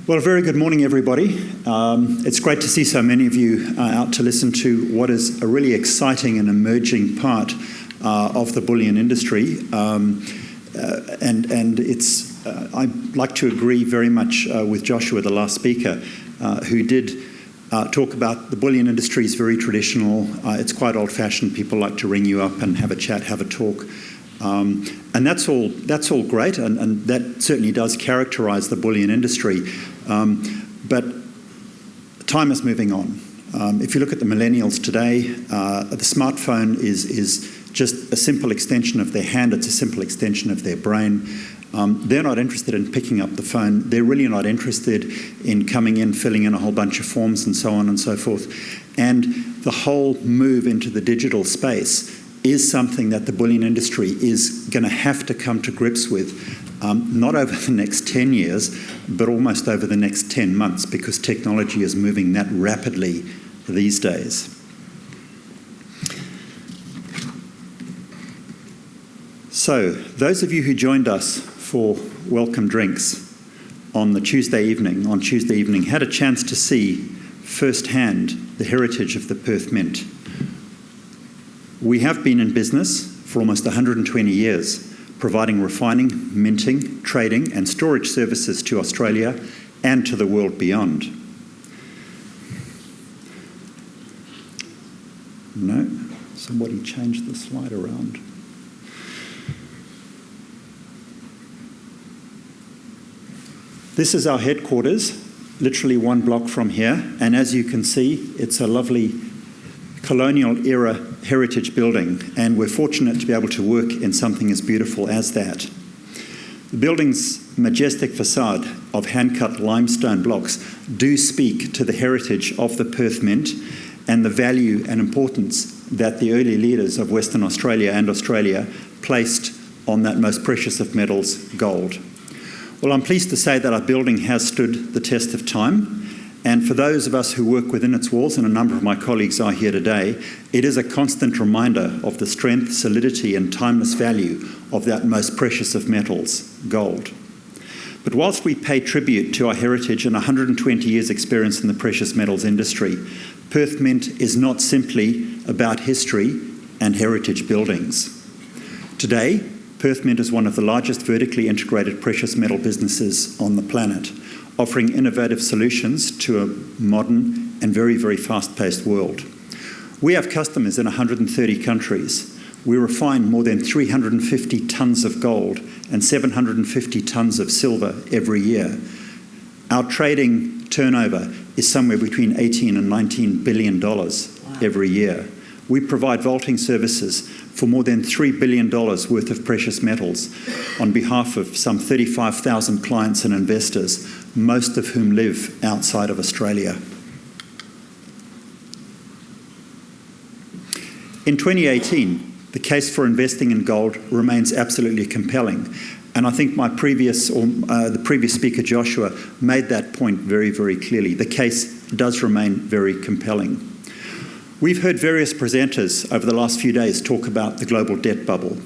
Well, very good morning, everybody. It's great to see so many of you out to listen to what is a really exciting and emerging part of the bullion industry. And it's, I'd like to agree very much with Joshua, the last speaker, who did talk about the bullion industry is very traditional. It's quite old-fashioned. People like to ring you up and have a chat, have a talk. And that's all great, and that certainly does characterise the bullion industry. But time is moving on. If you look at the millennials today, the smartphone is just a simple extension of their hand. It's a simple extension of their brain. They're not interested in picking up the phone. They're really not interested in coming in, filling in a whole bunch of forms and so on and so forth. And the whole move into the digital space is something that the bullion industry is going to have to come to grips with, not over the next 10 years, but almost over the next 10 months, because technology is moving that rapidly these days. So, those of you who joined us for welcome drinks on Tuesday evening, had a chance to see firsthand the heritage of the Perth Mint. We have been in business for almost 120 years, providing refining, minting, trading and storage services to Australia and to the world beyond. No, somebody changed the slide around. This is our headquarters, literally one block from here, and as you can see, it's a lovely colonial era heritage building, and we're fortunate to be able to work in something as beautiful as that. The building's majestic facade of hand-cut limestone blocks do speak to the heritage of the Perth Mint and the value and importance that the early leaders of Western Australia and Australia placed on that most precious of metals, gold. Well, I'm pleased to say that our building has stood the test of time. And for those of us who work within its walls, and a number of my colleagues are here today, it is a constant reminder of the strength, solidity and timeless value of that most precious of metals, gold. But whilst we pay tribute to our heritage and 120 years' experience in the precious metals industry, Perth Mint is not simply about history and heritage buildings. Today, Perth Mint is one of the largest vertically integrated precious metal businesses on the planet, offering innovative solutions to a modern and very, very fast-paced world. We have customers in 130 countries. We refine more than 350 tonnes of gold and 750 tonnes of silver every year. Our trading turnover is somewhere between $18 and $19 billion every year. We provide vaulting services for more than $3 billion worth of precious metals on behalf of some 35,000 clients and investors, most of whom live outside of Australia. In 2018, the case for investing in gold remains absolutely compelling. And I think the previous speaker, Joshua, made that point very, very clearly. The case does remain very compelling. We've heard various presenters over the last few days talk about the global debt bubble,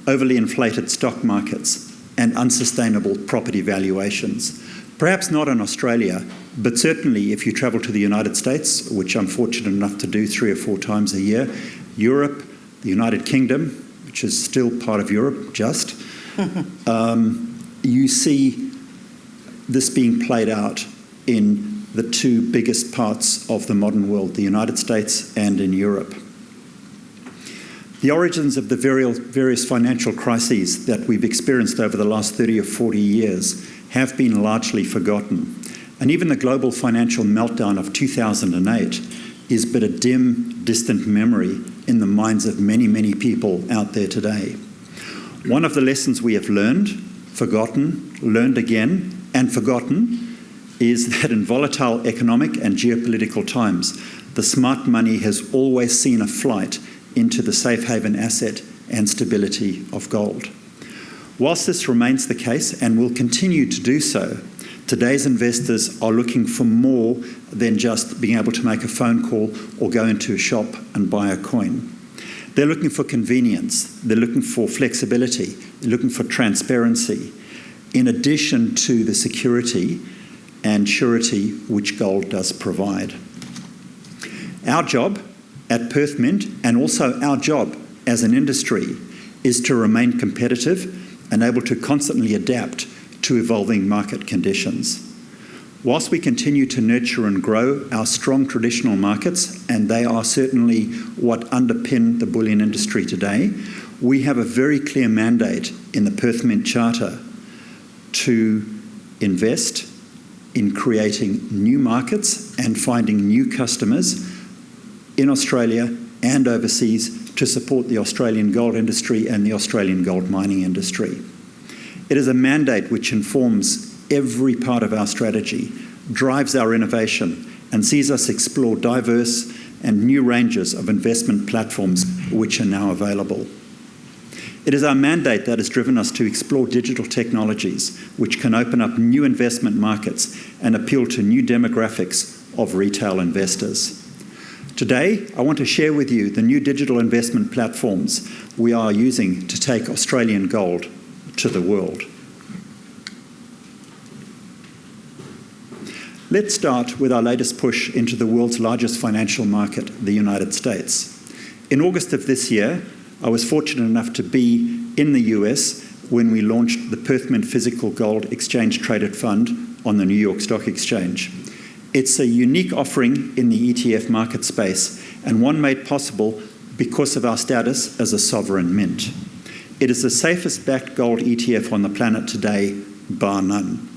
overly inflated stock markets, and unsustainable property valuations. Perhaps not in Australia, but certainly if you travel to the United States, which I'm fortunate enough to do 3 or 4 times a year, Europe, the United Kingdom, which is still part of Europe, just, you see this being played out in the 2 biggest parts of the modern world, the United States and in Europe. The origins of the various financial crises that we've experienced over the last 30 or 40 years have been largely forgotten. And even the global financial meltdown of 2008 is but a dim, distant memory in the minds of many, many people out there today. One of the lessons we have learned, forgotten, learned again, and forgotten is that in volatile economic and geopolitical times, the smart money has always seen a flight into the safe haven asset and stability of gold. Whilst this remains the case and will continue to do so, today's investors are looking for more than just being able to make a phone call or go into a shop and buy a coin. They're looking for convenience, they're looking for flexibility, they're looking for transparency, in addition to the security and surety which gold does provide. Our job at Perth Mint, and also our job as an industry, is to remain competitive and able to constantly adapt to evolving market conditions. Whilst we continue to nurture and grow our strong traditional markets, and they are certainly what underpin the bullion industry today, we have a very clear mandate in the Perth Mint Charter to invest in creating new markets and finding new customers in Australia and overseas to support the Australian gold industry and the Australian gold mining industry. It is a mandate which informs every part of our strategy, drives our innovation, and sees us explore diverse and new ranges of investment platforms which are now available. It is our mandate that has driven us to explore digital technologies which can open up new investment markets and appeal to new demographics of retail investors. Today, I want to share with you the new digital investment platforms we are using to take Australian gold to the world. Let's start with our latest push into the world's largest financial market, the United States. In August of this year, I was fortunate enough to be in the US when we launched the Perth Mint Physical Gold Exchange Traded Fund on the New York Stock Exchange. It's a unique offering in the ETF market space, and one made possible because of our status as a sovereign mint. It is the safest backed gold ETF on the planet today, bar none.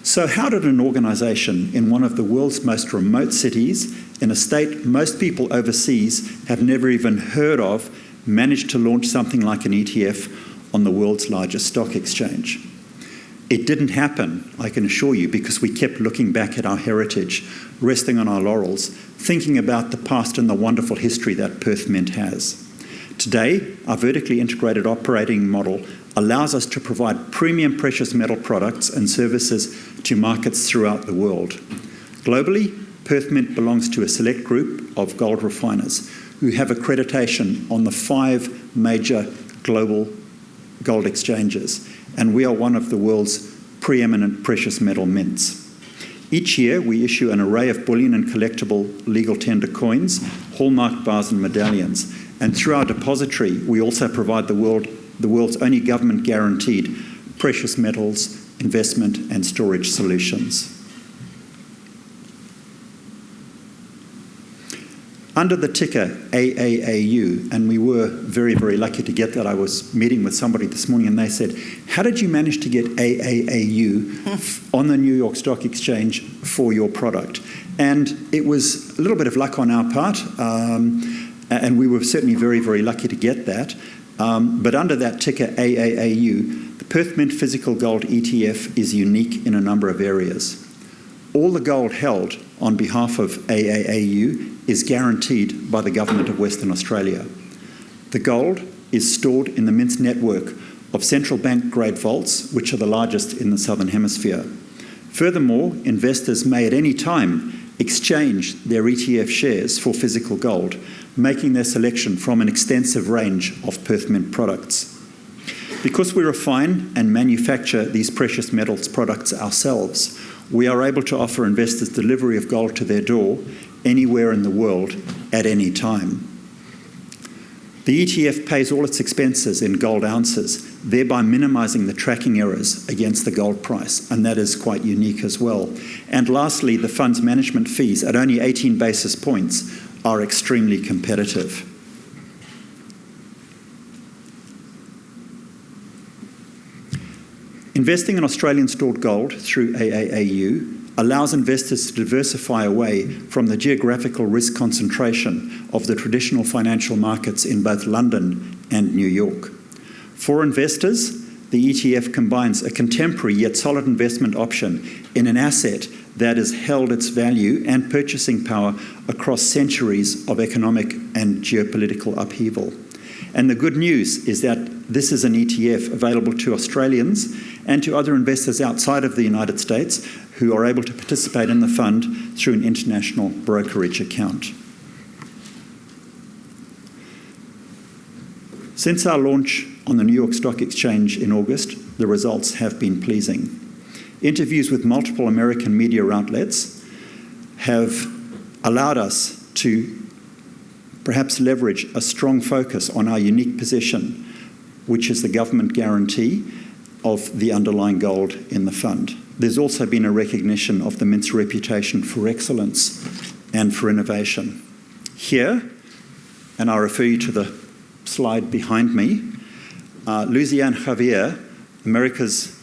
So how did an organisation in one of the world's most remote cities, in a state most people overseas have never even heard of, manage to launch something like an ETF on the world's largest stock exchange? It didn't happen, I can assure you, because we kept looking back at our heritage, resting on our laurels, thinking about the past and the wonderful history that Perth Mint has. Today, our vertically integrated operating model allows us to provide premium precious metal products and services to markets throughout the world. Globally, Perth Mint belongs to a select group of gold refiners who have accreditation on the 5 major global gold exchanges, and we are one of the world's preeminent precious metal mints. Each year, we issue an array of bullion and collectible legal tender coins, hallmark bars and medallions, and through our depository, we also provide the world's only government-guaranteed precious metals investment and storage solutions. Under the ticker AAAU, and we were very, very lucky to get that. I was meeting with somebody this morning and they said, how did you manage to get AAAU on the New York Stock Exchange for your product? And it was a little bit of luck on our part, and we were certainly very, very lucky to get that. But under that ticker AAAU, the Perth Mint Physical Gold ETF is unique in a number of areas. All the gold held on behalf of AAAU is guaranteed by the Government of Western Australia. The gold is stored in the Mint's network of central bank grade vaults, which are the largest in the Southern Hemisphere. Furthermore, investors may at any time exchange their ETF shares for physical gold, making their selection from an extensive range of Perth Mint products. Because we refine and manufacture these precious metals products ourselves, we are able to offer investors delivery of gold to their door anywhere in the world at any time. The ETF pays all its expenses in gold ounces, thereby minimising the tracking errors against the gold price, and that is quite unique as well. And lastly, the fund's management fees at only 18 basis points are extremely competitive. Investing in Australian stored gold through AAAU allows investors to diversify away from the geographical risk concentration of the traditional financial markets in both London and New York. For investors, the ETF combines a contemporary yet solid investment option in an asset that has held its value and purchasing power across centuries of economic and geopolitical upheaval. And the good news is that this is an ETF available to Australians and to other investors outside of the United States who are able to participate in the fund through an international brokerage account. Since our launch on the New York Stock Exchange in August, the results have been pleasing. Interviews with multiple American media outlets have allowed us to perhaps leverage a strong focus on our unique position, which is the government guarantee of the underlying gold in the fund. There's also been a recognition of the Mint's reputation for excellence and for innovation. Here, and I refer you to the slide behind me, Lucian Javier, America's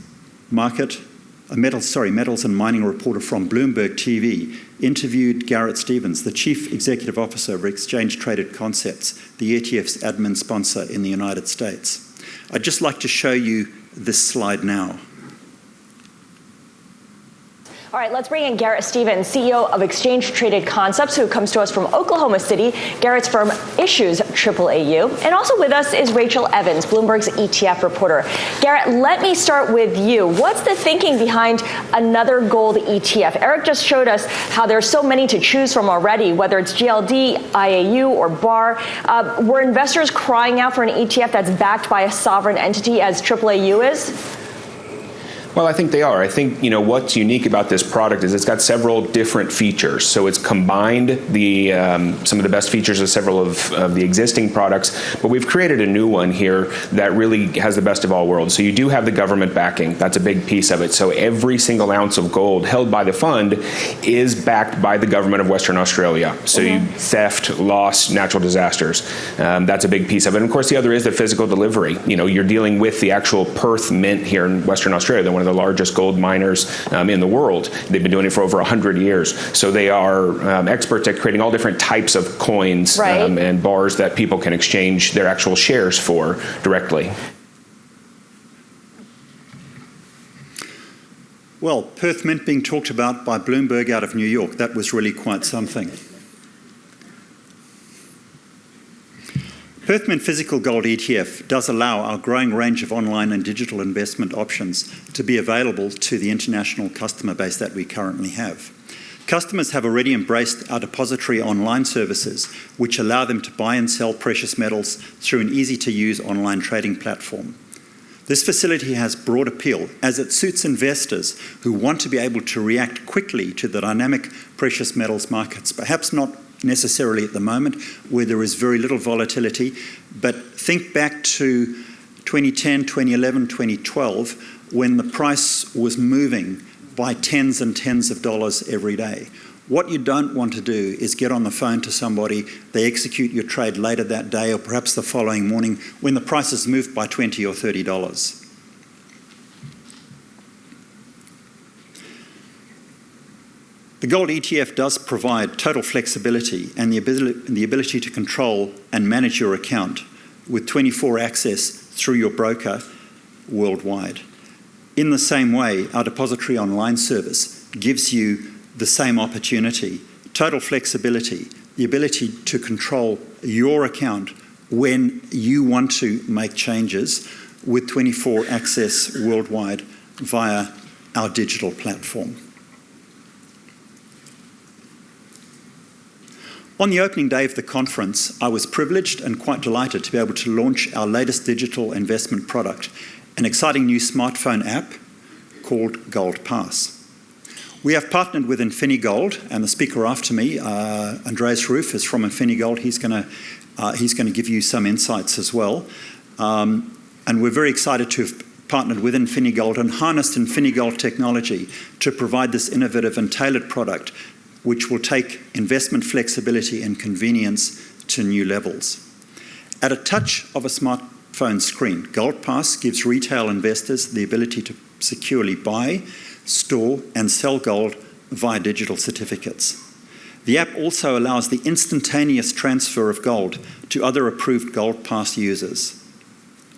metals and mining reporter from Bloomberg TV, interviewed Garrett Stevens, the Chief Executive Officer of Exchange Traded Concepts, the ETF's admin sponsor in the United States. I'd just like to show you this slide now. All right, let's bring in Garrett Stevens, CEO of Exchange Traded Concepts, who comes to us from Oklahoma City. Garrett's firm issues AAAU. And also with us is Rachel Evans, Bloomberg's ETF reporter. Garrett, let me start with you. What's the thinking behind another gold ETF? Eric just showed us how there's so many to choose from already, whether it's GLD, IAU, or BAR. Were investors crying out for an ETF that's backed by a sovereign entity as AAAU is? Well, I think they are. I think, what's unique about this product is it's got several different features. So it's combined some of the best features of several of the existing products, but we've created a new one here that really has the best of all worlds. So you do have the government backing. That's a big piece of it. So every single ounce of gold held by the fund is backed by the government of Western Australia. So theft, loss, natural disasters. That's a big piece of it. And of course, the other is the physical delivery. You're dealing with the actual Perth Mint here in Western Australia. They're one of the largest gold miners in the world. They've been doing it for over 100 years. So they are experts at creating all different types of coins and bars that people can exchange their actual shares for directly. Well, Perth Mint being talked about by Bloomberg out of New York, that was really quite something. Perth Mint Physical Gold ETF does allow our growing range of online and digital investment options to be available to the international customer base that we currently have. Customers have already embraced our depository online services, which allow them to buy and sell precious metals through an easy-to-use online trading platform. This facility has broad appeal as it suits investors who want to be able to react quickly to the dynamic precious metals markets, perhaps not necessarily at the moment where there is very little volatility, but think back to 2010, 2011, 2012 when the price was moving by tens and tens of dollars every day. What you don't want to do is get on the phone to somebody, they execute your trade later that day or perhaps the following morning when the price has moved by $20 or $30. The gold ETF does provide total flexibility and the ability to control and manage your account with 24 access through your broker worldwide. In the same way, our depository online service gives you the same opportunity, total flexibility, the ability to control your account when you want to make changes with 24 access worldwide via our digital platform. On the opening day of the conference, I was privileged and quite delighted to be able to launch our latest digital investment product, an exciting new smartphone app called Gold Pass. We have partnered with InfiniGold, and the speaker after me, Andreas Roof, is from InfiniGold. He's going to give you some insights as well. And we're very excited to have partnered with InfiniGold and harnessed InfiniGold technology to provide this innovative and tailored product which will take investment flexibility and convenience to new levels. At a touch of a smartphone screen, Gold Pass gives retail investors the ability to securely buy, store and sell gold via digital certificates. The app also allows the instantaneous transfer of gold to other approved Gold Pass users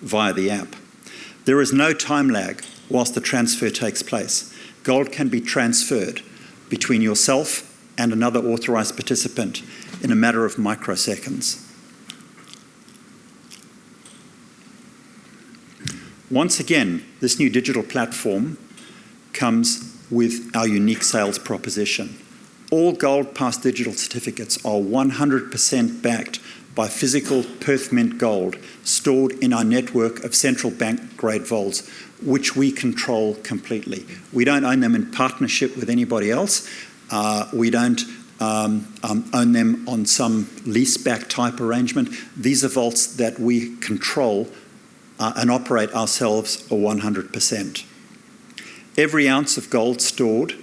via the app. There is no time lag whilst the transfer takes place. Gold can be transferred between yourself and another authorised participant in a matter of microseconds. Once again, this new digital platform comes with our unique sales proposition. All Gold Pass digital certificates are 100% backed by physical Perth Mint gold stored in our network of central bank grade vaults, which we control completely. We don't own them in partnership with anybody else. We don't own them on some leaseback type arrangement. These are vaults that we control and operate ourselves 100%. Every ounce of gold stored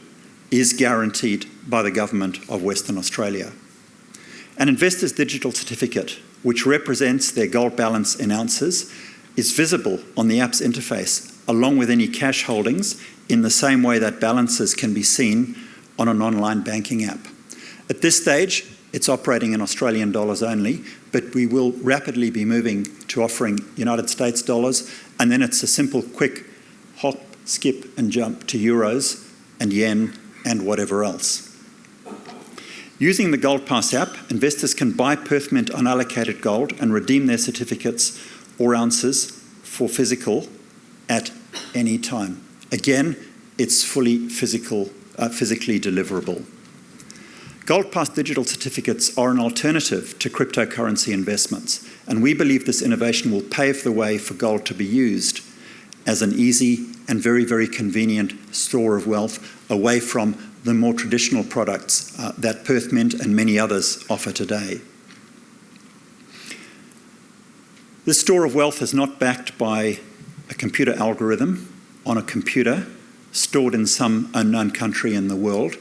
is guaranteed by the Government of Western Australia. An investor's digital certificate, which represents their gold balance in ounces, is visible on the app's interface, along with any cash holdings, in the same way that balances can be seen on an online banking app. At this stage, it's operating in Australian dollars only, but we will rapidly be moving to offering United States dollars, and then it's a simple, quick hop, skip and jump to euros and yen and whatever else. Using the Gold Pass app, investors can buy Perth Mint unallocated gold and redeem their certificates or ounces for physical at any time. Again, it's fully physically deliverable. Gold Pass digital certificates are an alternative to cryptocurrency investments, and we believe this innovation will pave the way for gold to be used as an easy and very, very convenient store of wealth away from the more traditional products that Perth Mint and many others offer today. This store of wealth is not backed by a computer algorithm on a computer stored in some unknown country in the world.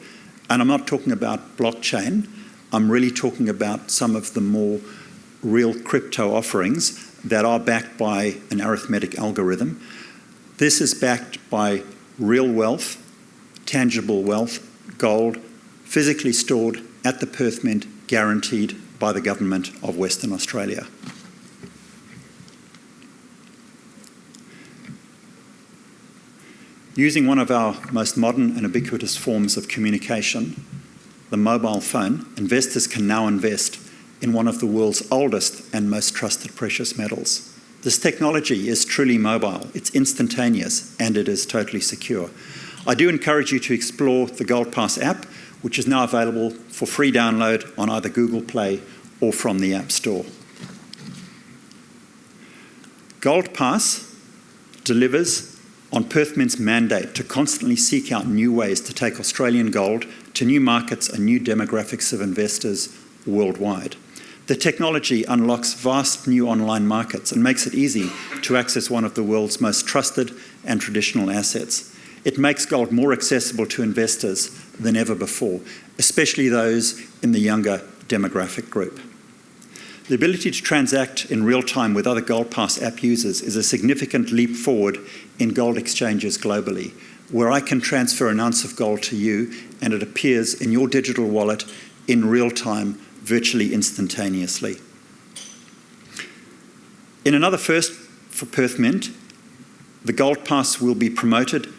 And I'm not talking about blockchain. I'm really talking about some of the more real crypto offerings that are backed by an arithmetic algorithm. This is backed by real wealth, tangible wealth, gold, physically stored at the Perth Mint, guaranteed by the Government of Western Australia. Using one of our most modern and ubiquitous forms of communication, the mobile phone, investors can now invest in one of the world's oldest and most trusted precious metals. This technology is truly mobile, it's instantaneous, and it is totally secure. I do encourage you to explore the Gold Pass app, which is now available for free download on either Google Play or from the App Store. Gold Pass delivers on Perth Mint's mandate to constantly seek out new ways to take Australian gold to new markets and new demographics of investors worldwide. The technology unlocks vast new online markets and makes it easy to access one of the world's most trusted and traditional assets. It makes gold more accessible to investors than ever before, especially those in the younger demographic group. The ability to transact in real time with other Gold Pass app users is a significant leap forward in gold exchanges globally, where I can transfer an ounce of gold to you and it appears in your digital wallet in real time, virtually instantaneously. In another first for Perth Mint, the Gold Pass will be promoted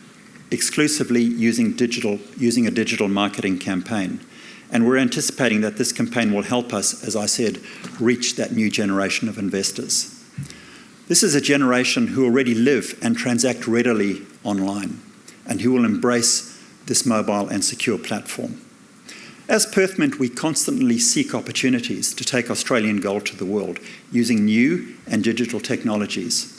exclusively using a digital marketing campaign. And we're anticipating that this campaign will help us, as I said, reach that new generation of investors. This is a generation who already live and transact readily online and who will embrace this mobile and secure platform. As Perth Mint, we constantly seek opportunities to take Australian gold to the world using new and digital technologies.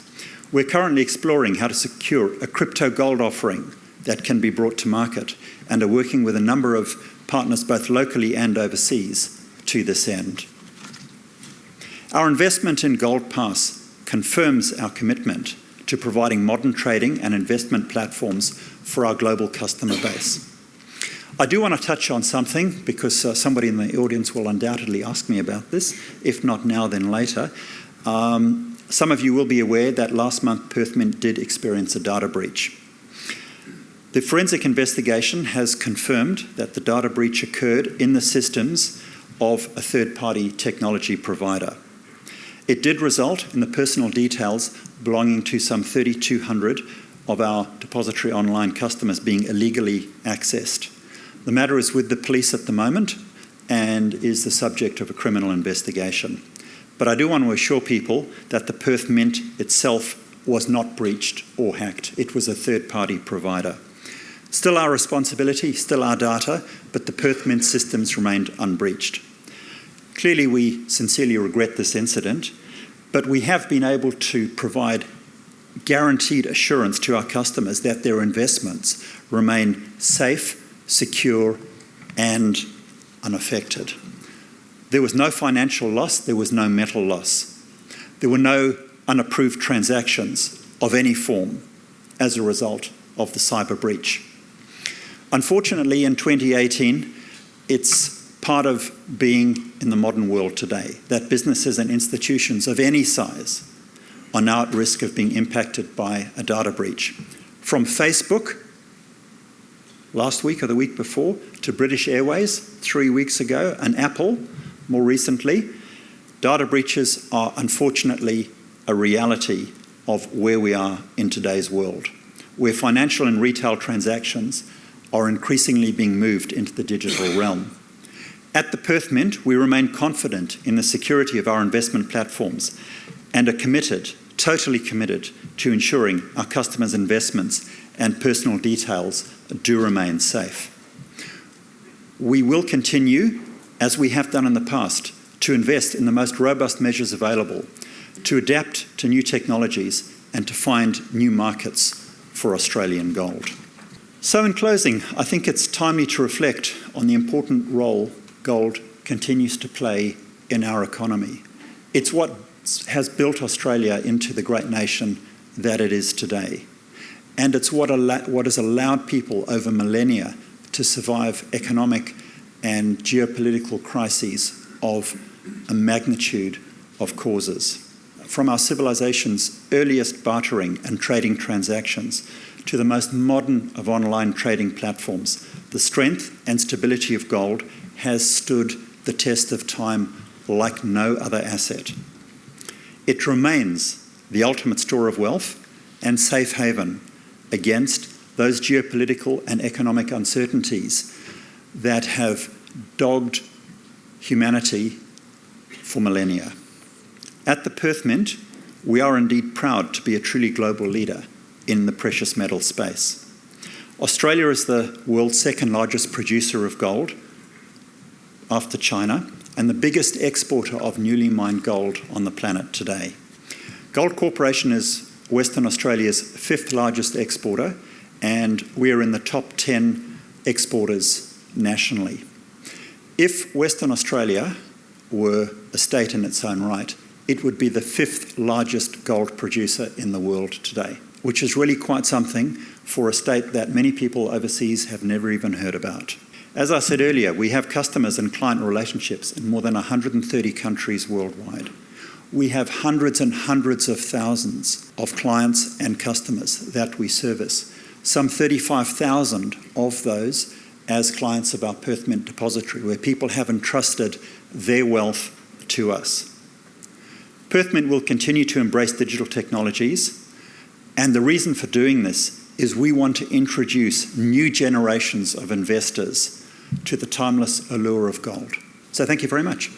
We're currently exploring how to secure a crypto gold offering that can be brought to market and are working with a number of partners both locally and overseas to this end. Our investment in Gold Pass confirms our commitment to providing modern trading and investment platforms for our global customer base. I do want to touch on something because somebody in the audience will undoubtedly ask me about this, if not now then later. Some of you will be aware that last month Perth Mint did experience a data breach. The forensic investigation has confirmed that the data breach occurred in the systems of a third-party technology provider. It did result in the personal details belonging to some 3,200 of our depository online customers being illegally accessed. The matter is with the police at the moment and is the subject of a criminal investigation. But I do want to assure people that the Perth Mint itself was not breached or hacked. It was a third-party provider. Still our responsibility, still our data, but the Perth Mint systems remained unbreached. Clearly, we sincerely regret this incident, but we have been able to provide guaranteed assurance to our customers that their investments remain safe, secure, and unaffected. There was no financial loss, there was no metal loss. There were no unapproved transactions of any form as a result of the cyber breach. Unfortunately, in 2018, it's part of being in the modern world today that businesses and institutions of any size are now at risk of being impacted by a data breach. From Facebook last week or the week before, to British Airways 3 weeks ago, and Apple more recently, data breaches are unfortunately a reality of where we are in today's world, where financial and retail transactions are increasingly being moved into the digital realm. At the Perth Mint, we remain confident in the security of our investment platforms and are committed, totally committed, to ensuring our customers' investments and personal details do remain safe. We will continue, as we have done in the past, to invest in the most robust measures available, to adapt to new technologies and to find new markets for Australian gold. So in closing, I think it's timely to reflect on the important role gold continues to play in our economy. It's what has built Australia into the great nation that it is today. And it's what has allowed people over millennia to survive economic and geopolitical crises of a magnitude of causes. From our civilization's earliest bartering and trading transactions to the most modern of online trading platforms, the strength and stability of gold has stood the test of time like no other asset. It remains the ultimate store of wealth and safe haven against those geopolitical and economic uncertainties that have dogged humanity for millennia. At the Perth Mint, we are indeed proud to be a truly global leader in the precious metal space. Australia is the world's second largest producer of gold after China and the biggest exporter of newly mined gold on the planet today. Gold Corporation is Western Australia's fifth largest exporter, and we are in the top 10 exporters nationally. If Western Australia were a state in its own right, it would be the fifth largest gold producer in the world today, which is really quite something for a state that many people overseas have never even heard about. As I said earlier, we have customers and client relationships in more than 130 countries worldwide. We have hundreds and hundreds of thousands of clients and customers that we service, some 35,000 of those as clients of our Perth Mint depository, where people have entrusted their wealth to us. Perth Mint will continue to embrace digital technologies, and the reason for doing this is we want to introduce new generations of investors to the timeless allure of gold. So thank you very much.